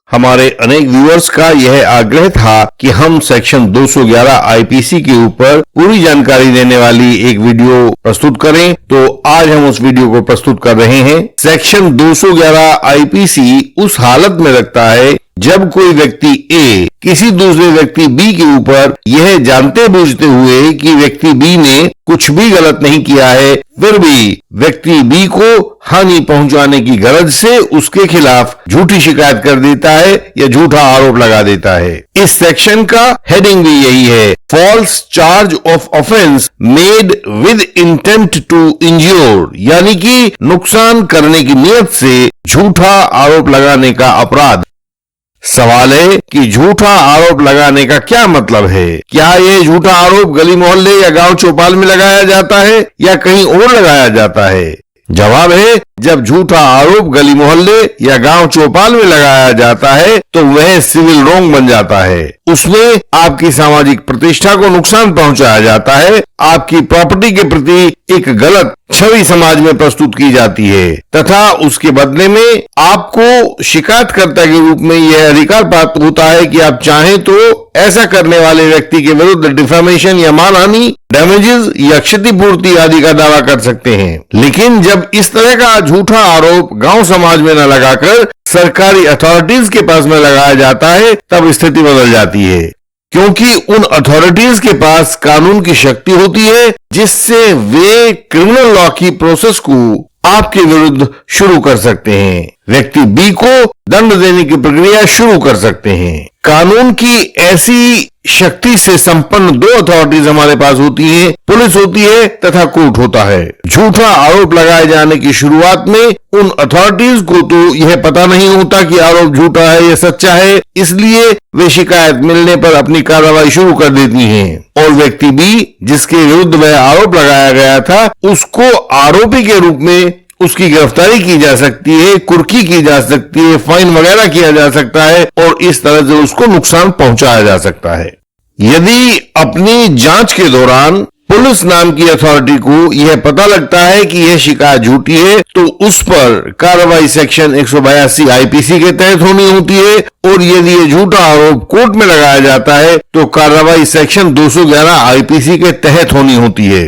हमारे अनेक व्यूअर्स का यह आग्रह था कि हम सेक्शन 211 आईपीसी के ऊपर पूरी जानकारी देने वाली एक वीडियो प्रस्तुत करें, तो आज हम उस वीडियो को प्रस्तुत कर रहे हैं। सेक्शन 211 आईपीसी उस हालत में रखता है जब कोई व्यक्ति ए किसी दूसरे व्यक्ति बी के ऊपर यह जानते बूझते हुए कि व्यक्ति बी ने कुछ भी गलत नहीं किया है, फिर भी व्यक्ति बी को हानि पहुंचाने की गरज से उसके खिलाफ झूठी शिकायत कर देता है या झूठा आरोप लगा देता है। इस सेक्शन का हेडिंग भी यही है, false charge of offence made with intent to injure, यानी कि नुकसान करने की नियत से झूठा आरोप लगाने का अपराध। सवाल है कि झूठा आरोप लगाने का क्या मतलब है? क्या यह झूठा आरोप गली मोहल्ले या गांव चौपाल में लगाया जाता है या कहीं और लगाया जाता है? जवाब है, जब झूठा आरोप गली मोहल्ले या गांव चौपाल में लगाया जाता है तो वह सिविल रोंग बन जाता है। उसमें आपकी सामाजिक प्रतिष्ठा को नुकसान पहुंचाया जाता है, आपकी प्रॉपर्टी के प्रति एक गलत छवि समाज में प्रस्तुत की जाती है तथा उसके बदले में आपको शिकायतकर्ता के रूप में यह अधिकार प्राप्त होता है कि आप चाहें तो ऐसा करने वाले व्यक्ति के विरुद्ध डिफेमेशन या मानहानि, डैमेजेस या क्षतिपूर्ति आदि का दावा कर सकते हैं। लेकिन जब इस तरह का झूठा आरोप गांव समाज में न लगाकर सरकारी अथॉरिटीज के पास में लगाया जाता है तब स्थिति बदल जाती है, क्योंकि उन अथॉरिटीज के पास कानून की शक्ति होती है जिससे वे क्रिमिनल लॉ की प्रोसेस को आपके विरुद्ध शुरू कर सकते हैं, व्यक्ति बी को दंड देने की प्रक्रिया शुरू कर सकते हैं। कानून की ऐसी शक्ति से संपन्न दो अथॉरिटीज हमारे पास होती हैं, पुलिस होती है तथा कोर्ट होता है। झूठा आरोप लगाए जाने की शुरुआत में उन अथॉरिटीज को तो यह पता नहीं होता कि आरोप झूठा है या सच्चा है, इसलिए वे शिकायत मिलने पर अपनी कार्रवाई शुरू कर देती हैं और व्यक्ति बी जिसके विरुद्ध वह आरोप लगाया गया था उसको आरोपी के रूप में उसकी गिरफ्तारी की जा सकती है, कुर्की की जा सकती है, फाइन वगैरह किया जा सकता है और इस तरह से उसको नुकसान पहुंचाया जा सकता है। यदि अपनी जांच के दौरान पुलिस नाम की अथॉरिटी को यह पता लगता है कि यह शिकायत झूठी है तो उस पर कार्रवाई सेक्शन 182 आईपीसी के तहत होनी होती है और यदि यह झूठा आरोप कोर्ट में लगाया जाता है तो कार्रवाई सेक्शन 211 आईपीसी के तहत होनी होती है।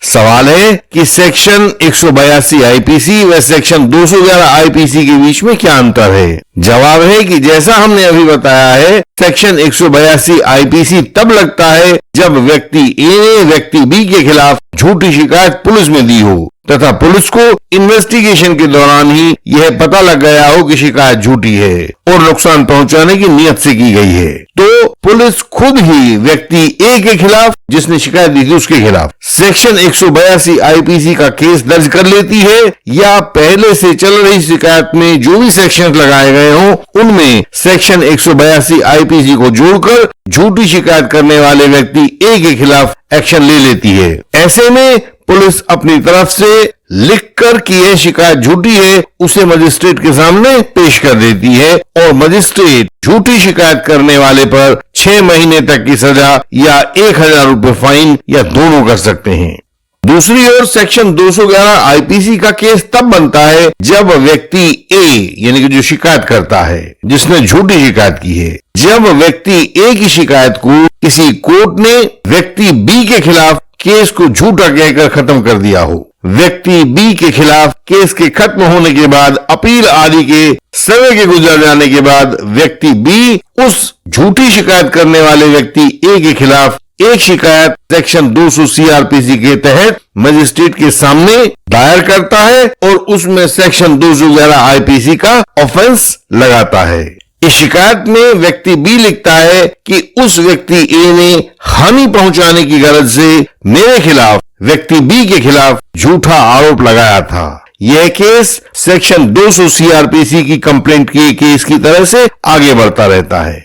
सवाल है कि सेक्शन 182 आईपीसी व सेक्शन 211 आईपीसी के बीच में क्या अंतर है? जवाब है कि जैसा हमने अभी बताया है, सेक्शन 182 आईपीसी तब लगता है जब व्यक्ति ए ने व्यक्ति बी के खिलाफ झूठी शिकायत पुलिस में दी हो तथा पुलिस को इन्वेस्टिगेशन के दौरान ही यह पता लग गया हो कि शिकायत झूठी है और नुकसान पहुंचाने की नियत से की गई है, तो पुलिस खुद ही व्यक्ति ए के खिलाफ जिसने शिकायत दी थी उसके खिलाफ सेक्शन 182 आईपीसी का केस दर्ज कर लेती है या पहले से चल रही शिकायत में जो भी सेक्शन लगाए गए हों उनमें सेक्शन 182 आईपीसी को जोड़कर झूठी शिकायत करने वाले व्यक्ति ए के खिलाफ एक्शन ले लेती है। ऐसे में पुलिस अपनी तरफ से लिखकर कि यह शिकायत झूठी है उसे मजिस्ट्रेट के सामने पेश कर देती है और मजिस्ट्रेट झूठी शिकायत करने वाले पर 6 महीने तक की सजा या 1000 रुपए फाइन या दोनों कर सकते हैं। दूसरी ओर सेक्शन 211 आईपीसी का केस तब बनता है जब व्यक्ति ए यानी कि जो शिकायत करता है जिसने झूठी शिकायत की है, जब व्यक्ति ए की शिकायत को किसी कोर्ट ने व्यक्ति बी के खिलाफ केस को झूठा कहकर खत्म कर दिया हो, व्यक्ति बी के खिलाफ केस के खत्म होने के बाद अपील आदि के समय के गुजर जाने के बाद व्यक्ति बी उस झूठी शिकायत करने वाले व्यक्ति ए के खिलाफ एक शिकायत सेक्शन 200 सीआरपीसी के तहत मजिस्ट्रेट के सामने दायर करता है और उसमें सेक्शन 211 आईपीसी का ऑफेंस लगाता है। इस शिकायत में व्यक्ति बी लिखता है कि उस व्यक्ति ए ने हानि पहुंचाने की गरज से मेरे खिलाफ व्यक्ति बी के खिलाफ झूठा आरोप लगाया था। यह केस सेक्शन 200 सीआरपीसी की कंप्लेंट के केस की तरह से आगे बढ़ता रहता है।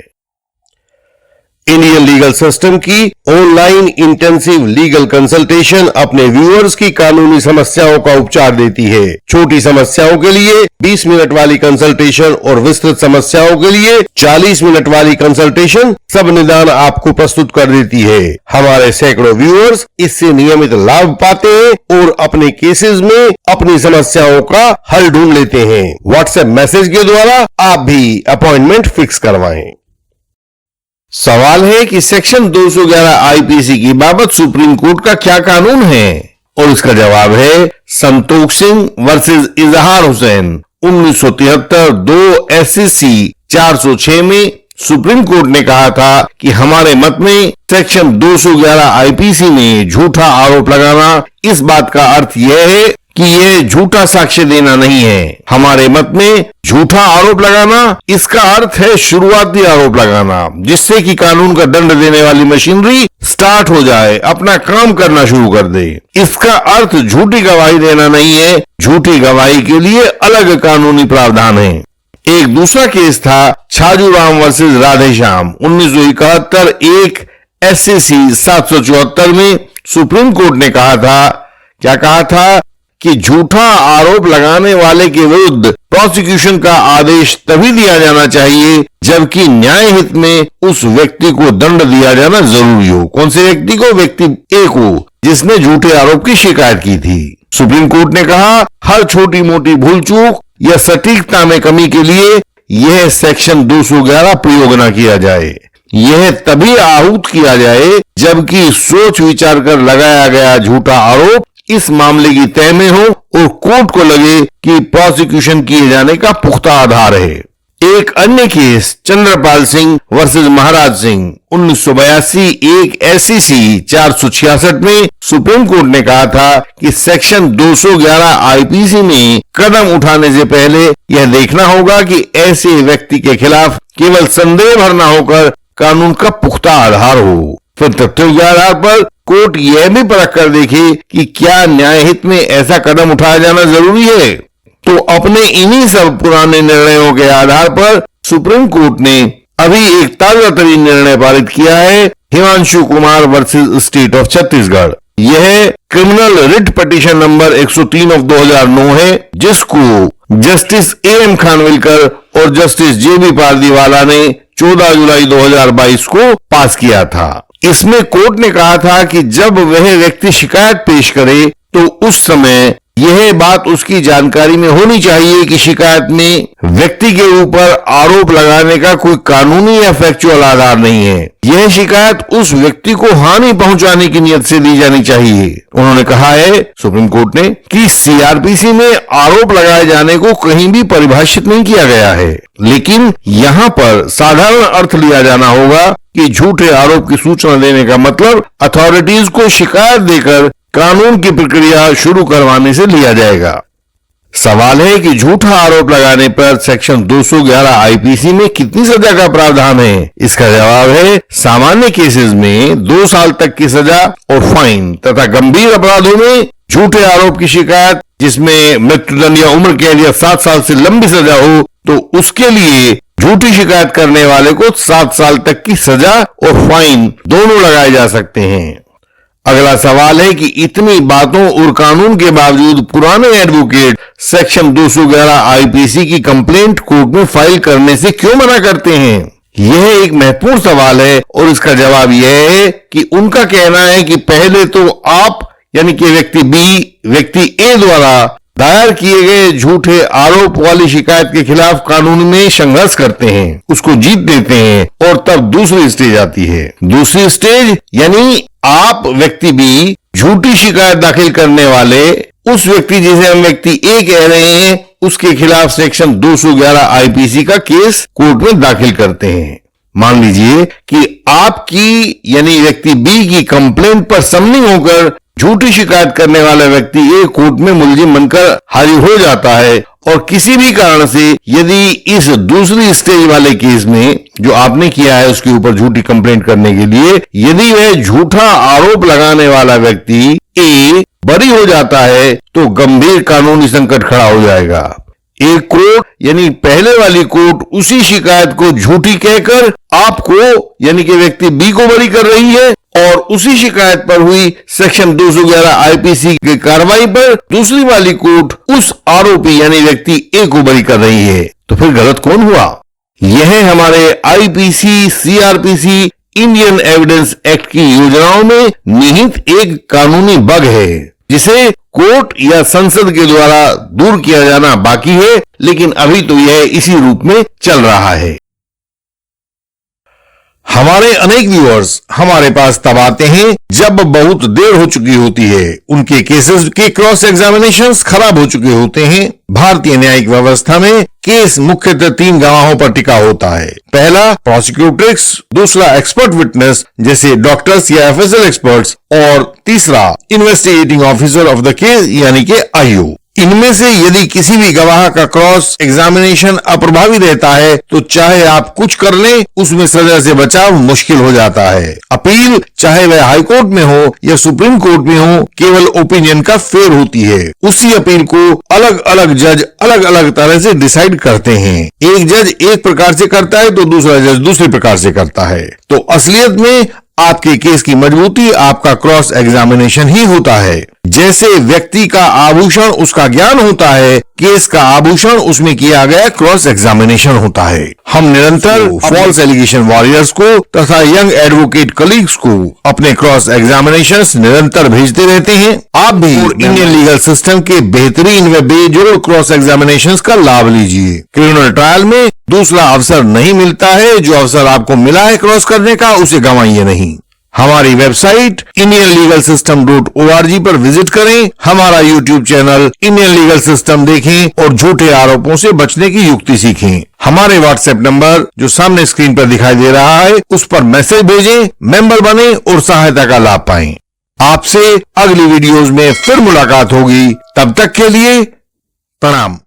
इंडियन लीगल सिस्टम की ऑनलाइन इंटेंसिव लीगल कंसल्टेशन अपने व्यूअर्स की कानूनी समस्याओं का उपचार देती है। छोटी समस्याओं के लिए 20 मिनट वाली कंसल्टेशन और विस्तृत समस्याओं के लिए 40 मिनट वाली कंसल्टेशन सब निदान आपको प्रस्तुत कर देती है। हमारे सैकड़ों व्यूअर्स इससे नियमित लाभ पाते हैं और अपने केसेस में अपनी समस्याओं का हल ढूंढ लेते हैं। व्हाट्सएप मैसेज के द्वारा आप भी अपॉइंटमेंट फिक्स करवाएं। सवाल है कि सेक्शन 211 आईपीसी की बाबत सुप्रीम कोर्ट का क्या कानून है, और इसका जवाब है संतोख सिंह वर्सेस इजहार हुसैन 1973 2 SCC 406 में सुप्रीम कोर्ट ने कहा था कि हमारे मत में सेक्शन 211 आईपीसी में झूठा आरोप लगाना इस बात का अर्थ यह है कि यह झूठा साक्ष्य देना नहीं है। हमारे मत में झूठा आरोप लगाना इसका अर्थ है शुरुआती आरोप लगाना, जिससे कि कानून का दंड देने वाली मशीनरी स्टार्ट हो जाए, अपना काम करना शुरू कर दे। इसका अर्थ झूठी गवाही देना नहीं है। झूठी गवाही के लिए अलग कानूनी प्रावधान है। एक दूसरा केस था छाजूराम वर्सेस राधेश्याम 1971 1 SCC 774 में सुप्रीम कोर्ट ने कहा था कि झूठा आरोप लगाने वाले के विरुद्ध प्रोसिक्यूशन का आदेश तभी दिया जाना चाहिए जबकि न्याय हित में उस व्यक्ति को दंड दिया जाना जरूरी हो। कौन से व्यक्ति को? व्यक्ति ए को, जिसने झूठे आरोप की शिकायत की थी। सुप्रीम कोर्ट ने कहा हर छोटी मोटी भूल चूक या सटीकता में कमी के लिए यह सेक्शन 211 प्रयोग न किया जाए। यह तभी आहूत किया जाए जबकि सोच विचार कर लगाया गया झूठा आरोप इस मामले की तय में हो और कोर्ट को लगे कि प्रोसिक्यूशन किए जाने का पुख्ता आधार है। एक अन्य केस चंद्रपाल सिंह वर्सेस महाराज सिंह 1982 1 SCC 466 में सुप्रीम कोर्ट ने कहा था कि सेक्शन 211 आईपीसी में कदम उठाने से पहले यह देखना होगा कि ऐसे व्यक्ति के खिलाफ केवल संदेह भर न होकर कानून का पुख्ता आधार हो। फिर तथ्यों के आधार पर कोर्ट यह भी परख कर देखे कि क्या न्याय हित में ऐसा कदम उठाया जाना जरूरी है। तो अपने इन्हीं सब पुराने निर्णयों के आधार पर सुप्रीम कोर्ट ने अभी एक ताजा तरीन निर्णय पारित किया है, Himanshu Kumar versus state of Chhattisgarh. यह criminal writ petition number 103 of 2009 है, जिसको जस्टिस AM खानविलकर और जस्टिस JB पारदीवाला ने 14 जुलाई 2022 को पास किया था। इसमें कोर्ट ने कहा था कि जब वह व्यक्ति शिकायत पेश करे तो उस समय यह बात उसकी जानकारी में होनी चाहिए कि शिकायत में व्यक्ति के ऊपर आरोप लगाने का कोई कानूनी या फैक्चुअल आधार नहीं है। यह शिकायत उस व्यक्ति को हानि पहुंचाने की नियत से दी जानी चाहिए। उन्होंने कहा है सुप्रीम कोर्ट ने कि CRPC में आरोप लगाए जाने को कहीं भी परिभाषित नहीं किया गया है, लेकिन यहाँ पर साधारण अर्थ लिया जाना होगा कि झूठे आरोप की सूचना देने का मतलब अथॉरिटीज को शिकायत देकर कानून की प्रक्रिया शुरू करवाने से लिया जाएगा। सवाल है कि झूठा आरोप लगाने पर सेक्शन 211 आईपीसी में कितनी सजा का प्रावधान है। इसका जवाब है सामान्य केसेस में 2 साल तक की सजा और फाइन तथा गंभीर अपराधों में झूठे आरोप की शिकायत जिसमें मृत्युदंड या उम्र कैद या 7 साल से लंबी सजा हो तो उसके लिए झूठी शिकायत करने वाले को 7 साल तक की सजा और फाइन दोनों लगाए जा सकते हैं। अगला सवाल है कि इतनी बातों और कानून के बावजूद पुराने एडवोकेट सेक्शन 211 आईपीसी की कंप्लेंट कोर्ट में फाइल करने से क्यों मना करते हैं। यह एक महत्वपूर्ण सवाल है और इसका जवाब यह है कि उनका कहना है कि पहले तो आप यानी कि व्यक्ति बी व्यक्ति ए द्वारा दायर किए गए झूठे आरोप वाली शिकायत के खिलाफ कानून में संघर्ष करते हैं, उसको जीत देते हैं और तब दूसरी स्टेज आती है। दूसरी स्टेज यानी आप व्यक्ति बी झूठी शिकायत दाखिल करने वाले उस व्यक्ति जिसे हम व्यक्ति ए कह रहे हैं उसके खिलाफ सेक्शन 211 आईपीसी का केस कोर्ट में दाखिल करते हैं। मान लीजिए कि आपकी यानी व्यक्ति बी की कंप्लेंट पर समनिंग होकर झूठी शिकायत करने वाला व्यक्ति ए कोर्ट में मुलजिम बनकर हाजिर हो जाता है और किसी भी कारण से यदि इस दूसरी स्टेज वाले केस में जो आपने किया है उसके ऊपर झूठी कंप्लेंट करने के लिए यदि वह झूठा आरोप लगाने वाला व्यक्ति ए बरी हो जाता है तो गंभीर कानूनी संकट खड़ा हो जाएगा। एक कोर्ट यानी पहले वाली कोर्ट उसी शिकायत को झूठी कहकर आपको यानी कि व्यक्ति बी को बरी कर रही है और उसी शिकायत पर हुई सेक्शन 211 आईपीसी की कार्रवाई पर दूसरी वाली कोर्ट उस आरोपी यानी व्यक्ति ए को बरी कर रही है। तो फिर गलत कौन हुआ? यह हमारे IPC, CrPC, Indian evidence act की योजनाओं में निहित एक कानूनी बग है जिसे कोर्ट या संसद के द्वारा दूर किया जाना बाकी है, लेकिन अभी तो यह इसी रूप में चल रहा है। हमारे अनेक व्यूअर्स हमारे पास तब आते हैं जब बहुत देर हो चुकी होती है, उनके केसेस के क्रॉस एग्जामिनेशंस खराब हो चुके होते हैं। भारतीय न्यायिक व्यवस्था में केस मुख्यतः 3 गवाहों पर टिका होता है। पहला प्रोसिक्यूटर्स, दूसरा एक्सपर्ट विटनेस जैसे डॉक्टर्स या एफएसएल एक्सपर्ट्स और तीसरा investigating officer of the case यानी कि आईओ। इनमें से यदि किसी भी गवाह का क्रॉस एग्जामिनेशन अप्रभावी रहता है तो चाहे आप कुछ कर लें, उसमें सजा से बचाव मुश्किल हो जाता है। अपील चाहे वह हाई कोर्ट में हो या सुप्रीम कोर्ट में हो, केवल ओपिनियन का फेर होती है। उसी अपील को अलग अलग जज अलग अलग तरह से डिसाइड करते हैं। एक जज एक प्रकार से करता है तो दूसरा जज दूसरे प्रकार से करता है। तो असलियत में आपके केस की मजबूती आपका क्रॉस एग्जामिनेशन ही होता है। जैसे व्यक्ति का आभूषण उसका ज्ञान होता है, केस का आभूषण उसमें किया गया क्रॉस एग्जामिनेशन होता है। हम निरंतर फॉल्स एलिगेशन वॉरियर्स को तथा यंग एडवोकेट कलीग्स को अपने क्रॉस एग्जामिनेशंस निरंतर भेजते रहते हैं। आप भी इंडियन लीगल सिस्टम के बेहतरीन व बेजोड़ क्रॉस एग्जामिनेशंस का लाभ लीजिए। क्रिमिनल ट्रायल में दूसरा अवसर नहीं मिलता है, जो अवसर आपको मिला है क्रॉस करने का उसे गंवाइए नहीं। हमारी वेबसाइट indianlegalsystem.org पर विजिट करें, हमारा YouTube channel Indian legal system देखें और झूठे आरोपों से बचने की युक्ति सीखें। हमारे व्हाट्सएप नंबर जो सामने स्क्रीन पर दिखाई दे रहा है उस पर मैसेज भेजें, मेंबर बने और सहायता का लाभ पाएं। आपसे अगली वीडियोस में फिर मुलाकात होगी, तब तक के लिए प्रणाम।